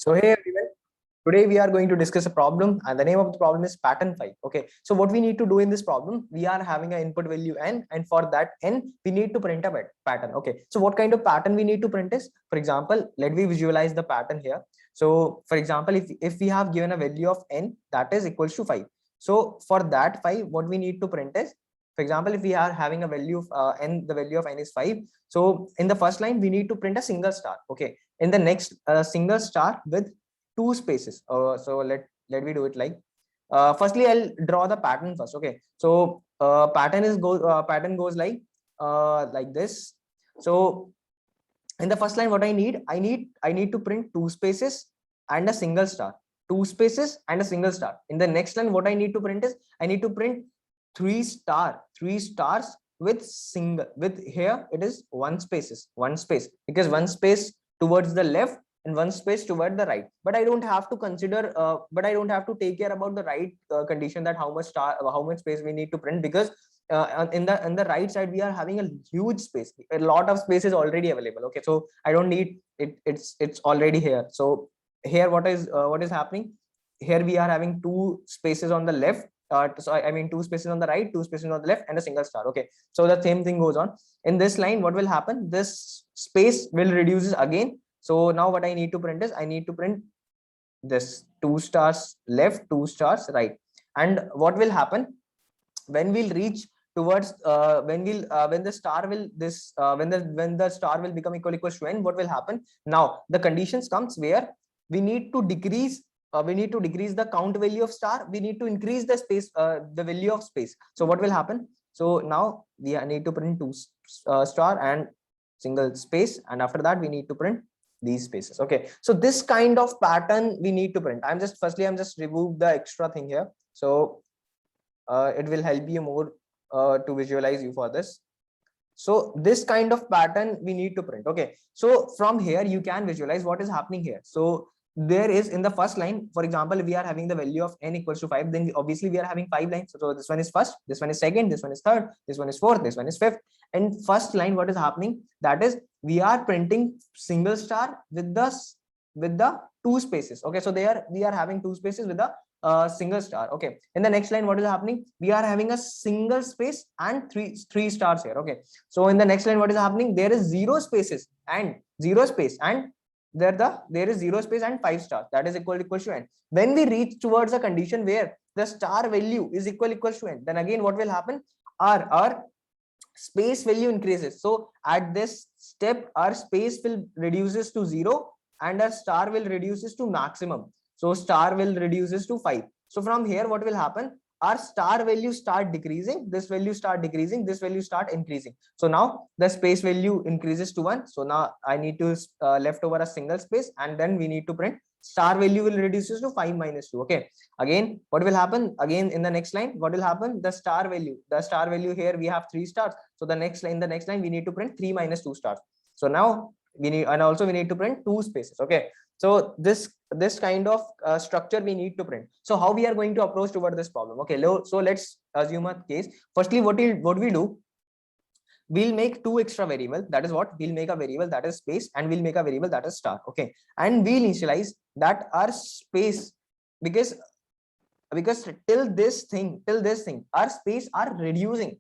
So hey everyone, today we are going to discuss a problem and the name of the problem is pattern 5. Okay, so what we need to do in this problem, we are having an input value n and for that n, we need to print a pattern. Okay, so what kind of pattern we need to print is, for example, let me visualize the pattern here. So for example, if we have given a value of n that is equals to 5. So for that 5, what we need to print is, for example, if we are having a value of n, the value of n is 5. So in the first line, we need to print a single star. Okay, in the next single star with two spaces. So let me do it like firstly I'll draw the pattern first. Okay, so pattern goes like this. So in the first line, what I need to print two spaces and a single star, two spaces and a single star. In the next line, what I need to print is I need to print three stars with here it is one space because one space towards the left and one space toward the right. But I don't have to consider but I don't have to take care about the right condition, that how much space we need to print, because in the right side we are having a huge space, a lot of space is already available. Okay, so I don't need it, it's already here. So here what is happening here, we are having two spaces on the left, so I mean two spaces on the right, two spaces on the left and a single star. Okay, so the same thing goes on in this line. What will happen, this space will reduces again. So now what I need to print is I need to print this two stars left, two stars right. And what will happen when we'll reach towards when the star will this when the star will become equals to n, what will happen now, the conditions comes where we need to decrease the count value of star, we need to increase the space, the value of space. So what will happen, so now we need to print two star and single space, and after that we need to print these spaces. Okay, so this kind of pattern we need to print. I'm just remove the extra thing here, so it will help you more to visualize you for this. So this kind of pattern we need to print. Okay, so from here you can visualize what is happening here. So there is in the first line, for example, we are having the value of n equals to 5, then obviously we are having 5 lines. So this one is first, this one is second, this one is third, this one is fourth, this one is fifth. And first line, what is happening, that is we are printing single star with the two spaces. Okay, so we are having two spaces with the single star. Okay, in the next line, what is happening, we are having a single space and three stars here. Okay, so in the next line, what is happening, there is zero spaces and zero space, and there is zero space and 5 stars, that is equal to n. When we reach towards a condition where the star value is equals to n, then again what will happen, our space value increases. So at this step our space will reduces to 0 and our star will reduces to maximum. So star will reduces to 5. So from here what will happen, our star value start decreasing, this value start decreasing, this value start increasing. So now the space value increases to 1. So now I need to left over a single space, and then we need to print star value will reduces to 5 minus 2. Okay, again what will happen, again in the next line what will happen, the star value here we have 3 stars. So the next line we need to print 3 minus 2 stars. So now we need, and also we need to print two spaces. Okay, so this kind of structure we need to print. So how we are going to approach toward this problem? Okay, so let's assume a case. Firstly, what we do, we'll make two extra variable, that is what, we'll make a variable that is space, and we'll make a variable that is star. Okay, and we'll initialize that our space, because till this thing our space are reducing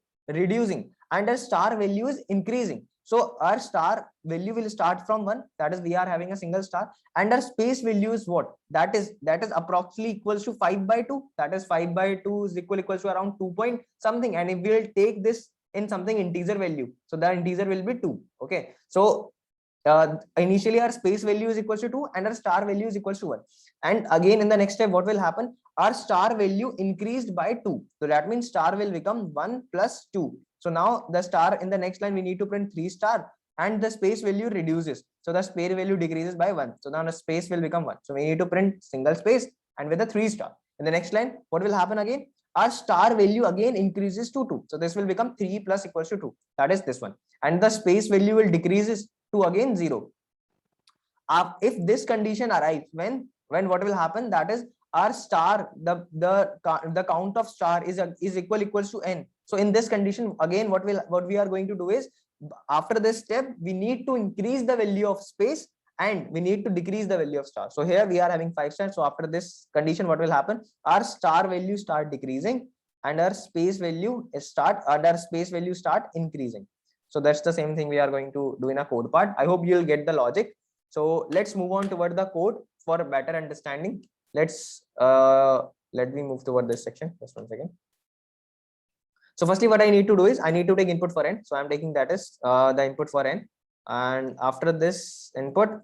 and our star value is increasing. So our star value will start from 1, that is we are having a single star, and our space value is what, that is approximately equals to 5 by 2, that is 5 by 2 is equals to around 2 point something. And if we will take this in something integer value, so the integer will be 2. Okay, so initially our space value is equals to 2 and our star value is equals to 1. And again in the next step what will happen, our star value increased by 2, so that means star will become 1 plus 2. So now the star in the next line we need to print 3 star, and the space value reduces, so the space value decreases by 1. So now the space will become 1, so we need to print single space and with a 3 star. In the next line what will happen, again our star value again increases to 2, so this will become 3 plus equals to 2, that is this one, and the space value will decreases to again 0. If this condition arrives, when what will happen, that is our star, the count of star is equals to n. So in this condition again what we are going to do is, after this step we need to increase the value of space and we need to decrease the value of star. So here we are having 5 stars. So after this condition, what will happen? Our star value start decreasing and our space value start increasing. So that's the same thing we are going to do in a code part. I hope you'll get the logic. So let's move on toward the code for better understanding. Let me move toward this section. Just one second. So firstly, what I need to do is I need to take input for n. So I'm taking that as the input for n. And after this input,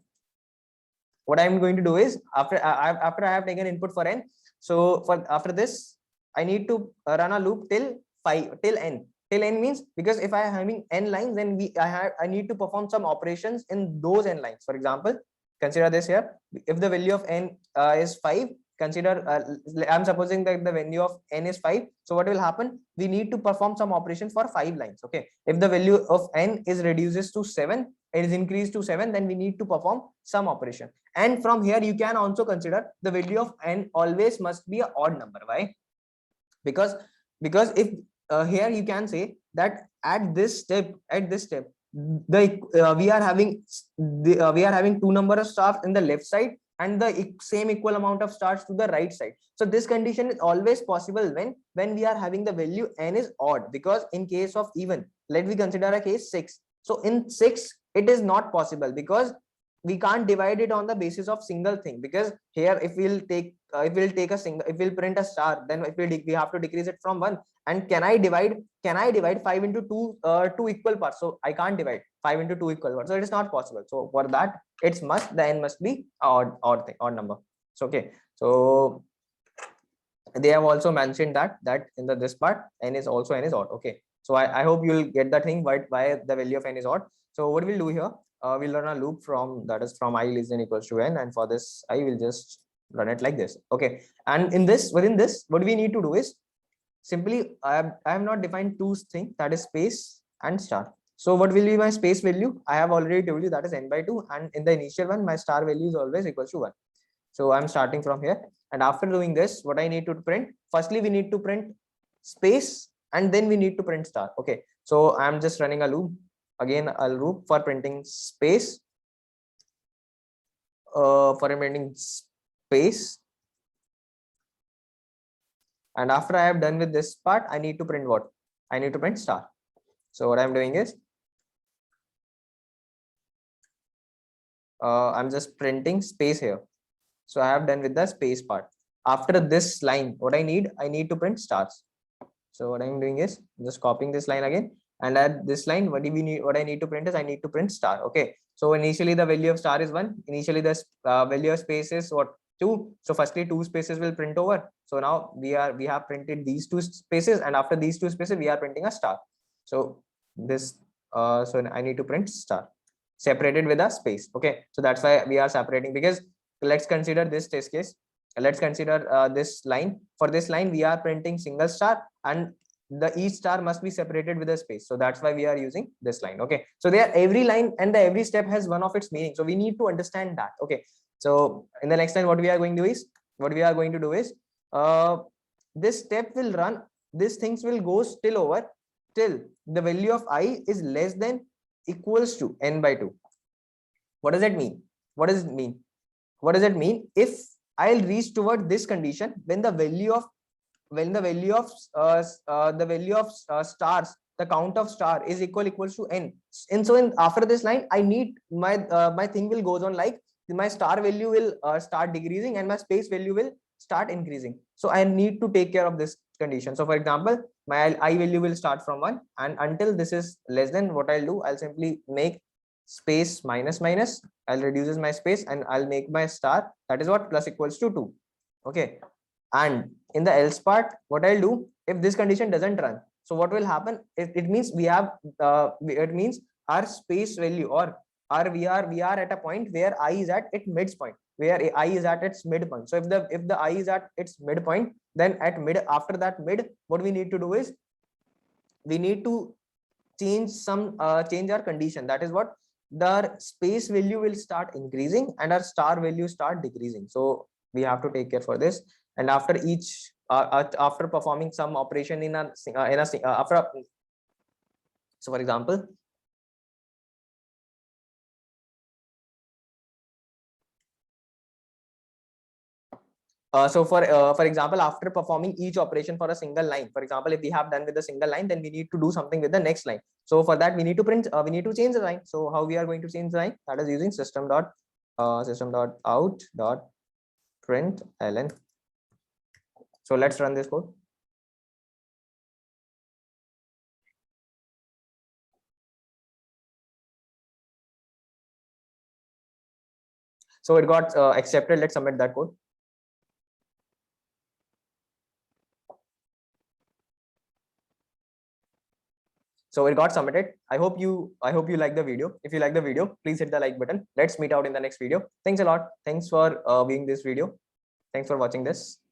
what I'm going to do is after I have taken input for n. So for after this, I need to run a loop till n. Till n means, because if I am having n lines, then I need to perform some operations in those n lines. For example, consider this here. If the value of n is 5, consider I'm supposing that the value of n is 5. So what will happen? We need to perform some operations for 5 lines. Okay. If the value of n is reduces to 7, it is increased to 7, then we need to perform some operation. And from here, you can also consider the value of n always must be an odd number. Why? Because if here you can say that at this step, we are having two number of stars in the left side and the same equal amount of stars to the right side. So this condition is always possible when we are having the value n is odd, because in case of even, let me consider a case 6. So in 6, it is not possible because we can't divide it on the basis of single thing, because here if we'll take if we'll print a star, then we have to decrease it from 1. And can I divide 5 into 2 equal parts? So I can't divide 5 into 2 equal parts, so it is not possible. So for that, the n must be odd number. So okay, so they have also mentioned that in this part n is odd. Okay, so I hope you'll get the thing why the value of n is odd. So what we'll do here, we'll run a loop from I less than equals to n, and for this I will just run it like this. Okay, and within this, what we need to do is simply I have not defined two things, that is space and star. So what will be my space value? I have already told you that is n by 2, and in the initial one my star value is always equals to 1. So I'm starting from here, and after doing this, what I need to print, firstly we need to print space and then we need to print star. Okay, so I'm just running a loop again, a loop for printing space, and after I have done with this part, I need to print what? I need to print star. So what I'm doing is I'm just printing space here. So I have done with the space part. After this line, what I need to print stars. So what I'm doing is just copying this line again, and at this line, what I need to print is I need to print star. Okay, so initially the value of star is 1. Initially the value of space is what? 2. So firstly 2 spaces will print over. So now we have printed these 2 spaces, and after these 2 spaces we are printing a star. So this so I need to print star separated with a space. Okay, so that's why we are separating, because let's consider this test case. Let's consider this line. For this line we are printing single star, and each star must be separated with a space. So that's why we are using this line. Okay, so there every line and every step has one of its meaning, so we need to understand that. Okay, so in the next line, what we are going to do is this step will run, these things will go still over till the value of I is less than equals to n by 2. What does that mean? What does it mean? If I'll reach toward this condition when the value of stars, the count of star is equals to n. And so after this line, I need my thing will goes on like my star value will start decreasing and my space value will start increasing. So I need to take care of this condition. So for example, my I value will start from 1, and until this is less than, what I'll do, I'll simply make space minus minus, I'll reduces my space, and I'll make my star, that is what, plus equals to 2. Okay, and in the else part, what I'll do, if this condition doesn't run, so what will happen, it means we have it means our space value, or we are at a point where I is at its midpoint, where I is at its midpoint. So if the I is at its midpoint, then after that mid, what we need to do is we need to change our condition, that is what, the space value will start increasing and our star value start decreasing. So we have to take care for this. And after each after performing some operation so for example, So for example, after performing each operation for a single line, for example, if we have done with a single line, then we need to do something with the next line. So for that, we need to print, we need to change the line. So how we are going to change the line? That is using system.out.println. So let's run this code. So it got accepted. Let's submit that code. So it got submitted. I hope you like the video. If you like the video, please hit the like button. Let's meet out in the next video. Thanks a lot. Thanks for viewing this video. Thanks for watching this.